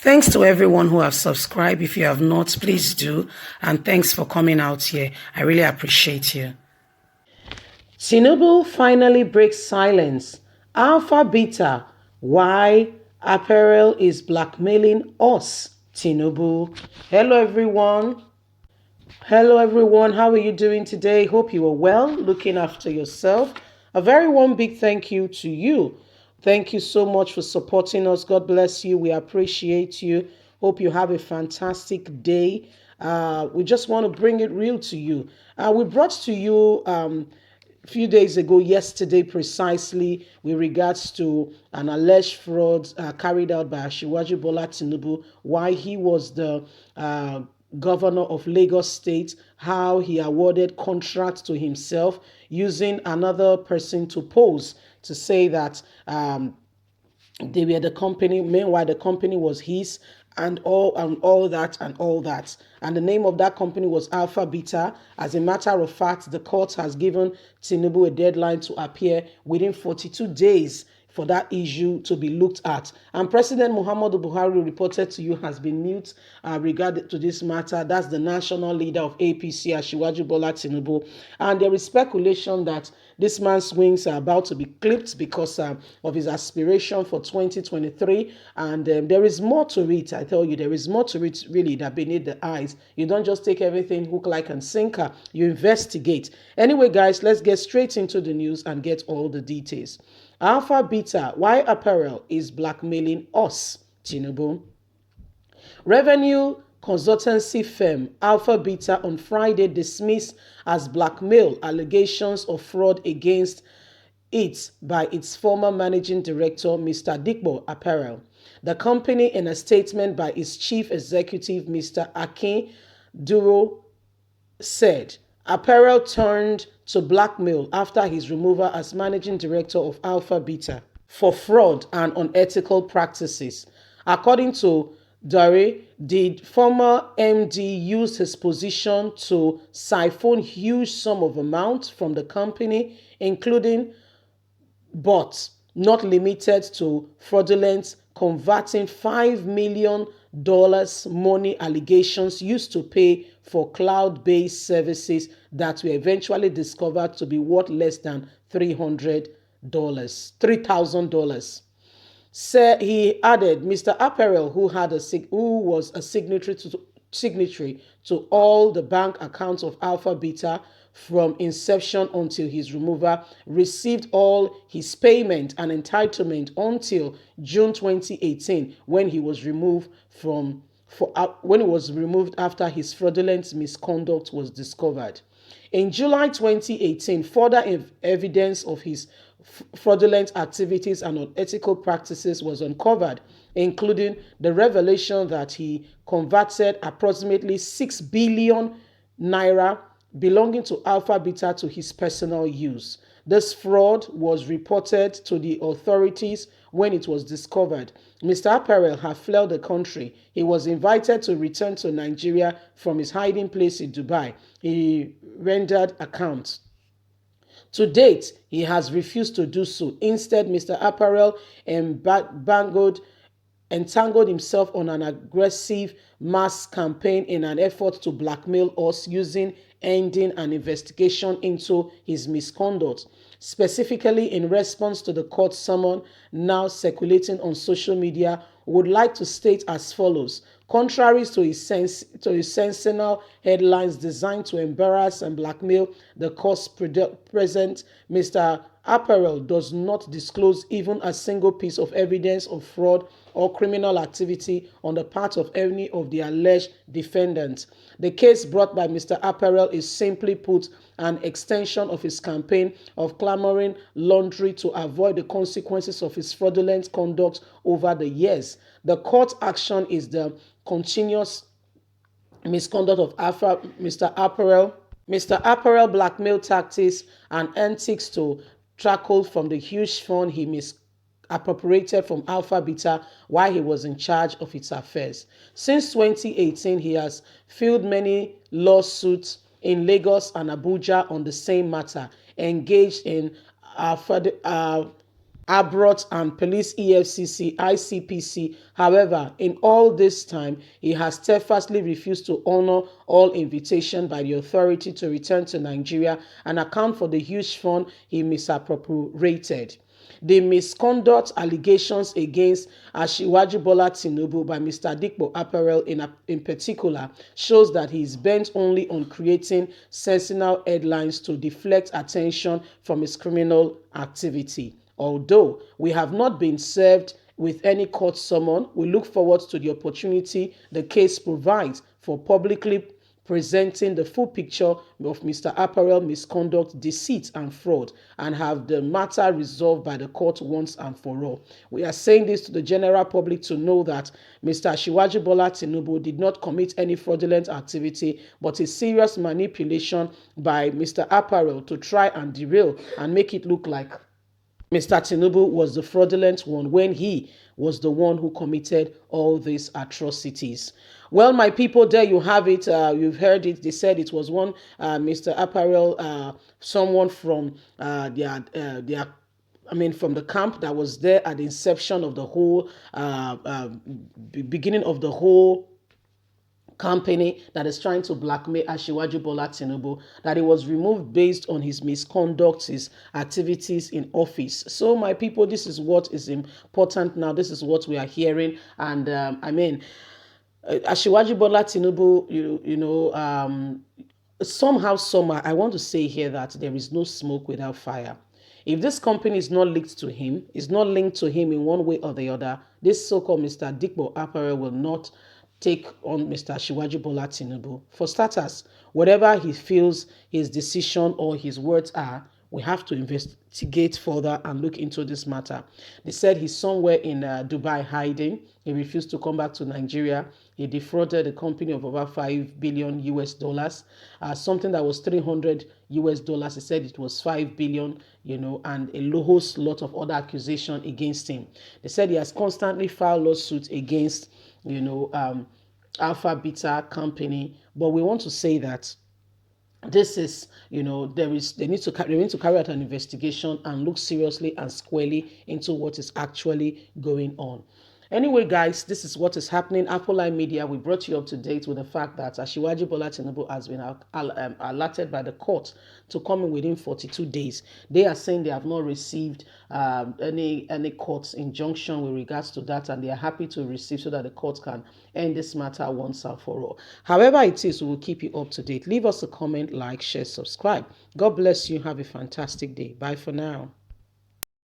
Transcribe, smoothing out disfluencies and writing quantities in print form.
Thanks to everyone who have subscribed. If you have not, please do. And thanks for coming out here. I really appreciate you. Tinubu finally breaks silence. Alpha Beta, why apparel is blackmailing us? Tinubu. Hello everyone. Hello everyone. How are you doing today? Hope you are well, looking after yourself. A very warm big thank you to you. Thank you so much for supporting us. God bless you. We appreciate you. Hope you have a fantastic day. We just want to bring it real to you. We brought to you a few days ago, yesterday precisely, with regards to an alleged fraud carried out by Asiwaju Bola Tinubu, why he was the governor of Lagos State, how he awarded contracts to himself using another person to pose to say that they were the company. Meanwhile, the company was his, and all that and all that. And the name of that company was Alpha Beta. As a matter of fact, the court has given Tinubu a deadline to appear within 42 days for that issue to be looked at. And President Muhammadu Buhari, reported to you, has been mute regarding to this matter. That's the national leader of APC, Asiwaju Bola Tinubu. And there is speculation that this man's wings are about to be clipped because of his aspiration for 2023. And there is more to it. I tell you, there is more to it really that beneath the eyes. You don't just take everything hook, like, and sinker. You investigate. Anyway, guys, let's get straight into the news and get all the details. Alpha Beta, why apparel is blackmailing us? Tinubu. Revenue consultancy firm Alpha Beta on Friday dismissed as blackmail allegations of fraud against it by its former managing director, Mr. Digbo Apparel. The company, in a statement by its chief executive, Mr. Akin Duro, said Apparel turned to blackmail after his removal as managing director of Alpha Beta for fraud and unethical practices. According to Dare, the former MD used his position to siphon huge sum of amount from the company, including but not limited to fraudulent converting $5 million money allegations used to pay for cloud-based services that were eventually discovered to be worth less than $3,000. He added, Mr. Apparel, who was a signatory to all the bank accounts of Alpha Beta from inception until his removal, received all his payment and entitlement until June 2018, when he was removed after his fraudulent misconduct was discovered. In July 2018, further evidence of his fraudulent activities and unethical practices was uncovered, including the revelation that he converted approximately 6 billion naira belonging to Alpha Beta to his personal use. This fraud was reported to the authorities when it was discovered. Mr. Apparel had fled the country. He was invited to return to Nigeria from his hiding place in Dubai. He rendered accounts. To date, he has refused to do so. Instead, Mr. Apparel entangled himself on an aggressive mass campaign in an effort to blackmail us, using ending an investigation into his misconduct. Specifically, in response to the court summon now circulating on social media, would like to state as follows. Contrary to his sensational headlines designed to embarrass and blackmail the court's present, Mr. Apparel does not disclose even a single piece of evidence of fraud or criminal activity on the part of any of the alleged defendants. The case brought by Mr. Apparel is, simply put, an extension of his campaign of clamoring laundry to avoid the consequences of his fraudulent conduct over the years. The court action is the continuous misconduct of Mr. Apparel. Mr. Apparel blackmail tactics and antics to trickle from the huge fund he misappropriated from Alpha Beta while he was in charge of its affairs. Since 2018, he has filed many lawsuits in Lagos and Abuja on the same matter, engaged in Abrot and police EFCC, ICPC. However, in all this time, he has steadfastly refused to honor all invitation by the authority to return to Nigeria and account for the huge fund he misappropriated. The misconduct allegations against Asiwaju Bola Tinubu by Mr. Dikpo Apparel in particular shows that he is bent only on creating sensational headlines to deflect attention from his criminal activity. Although we have not been served with any court summon, we look forward to the opportunity the case provides for publicly presenting the full picture of Mr. Apparel misconduct, deceit, and fraud, and have the matter resolved by the court once and for all. We are saying this to the general public to know that Mr. Asiwaju Bola Tinubu did not commit any fraudulent activity, but a serious manipulation by Mr. Apparel to try and derail and make it look like Mr. Tinubu was the fraudulent one when he was the one who committed all these atrocities. Well, my people, there you have it. You've heard it. They said it was one Mr. Apparel, someone from their from the camp that was there at the inception of the whole, beginning of the whole company that is trying to blackmail Asiwaju Bola Tinubu, that he was removed based on his misconduct, his activities in office. So, my people, this is what is important now. This is what we are hearing. And Asiwaju Bola Tinubu, somehow, I want to say here that there is no smoke without fire. If this company is not linked to him, in one way or the other, this so-called Mr. Dikbo Apparel will not take on Mr. Shiwaji Bola Tinubu. For starters, whatever he feels his decision or his words are, we have to investigate further and look into this matter. They said he's somewhere in Dubai hiding. He refused to come back to Nigeria. He defrauded the company of over $5 billion US dollars. Something that was $300 US dollars. He said it was $5 billion, and a whole lot of other accusations against him. They said he has constantly filed lawsuits against, Alpha Beta company. But we want to say that this is, they need to carry out an investigation and look seriously and squarely into what is actually going on. Anyway, guys, this is what is happening. Apple Line Media, we brought you up to date with the fact that Asiwaju Bola Tinubu has been alerted by the court to come in within 42 days. They are saying they have not received any court injunction with regards to that, and they are happy to receive so that the court can end this matter once and for all. However it is, we will keep you up to date. Leave us a comment, like, share, subscribe. God bless you. Have a fantastic day. Bye for now.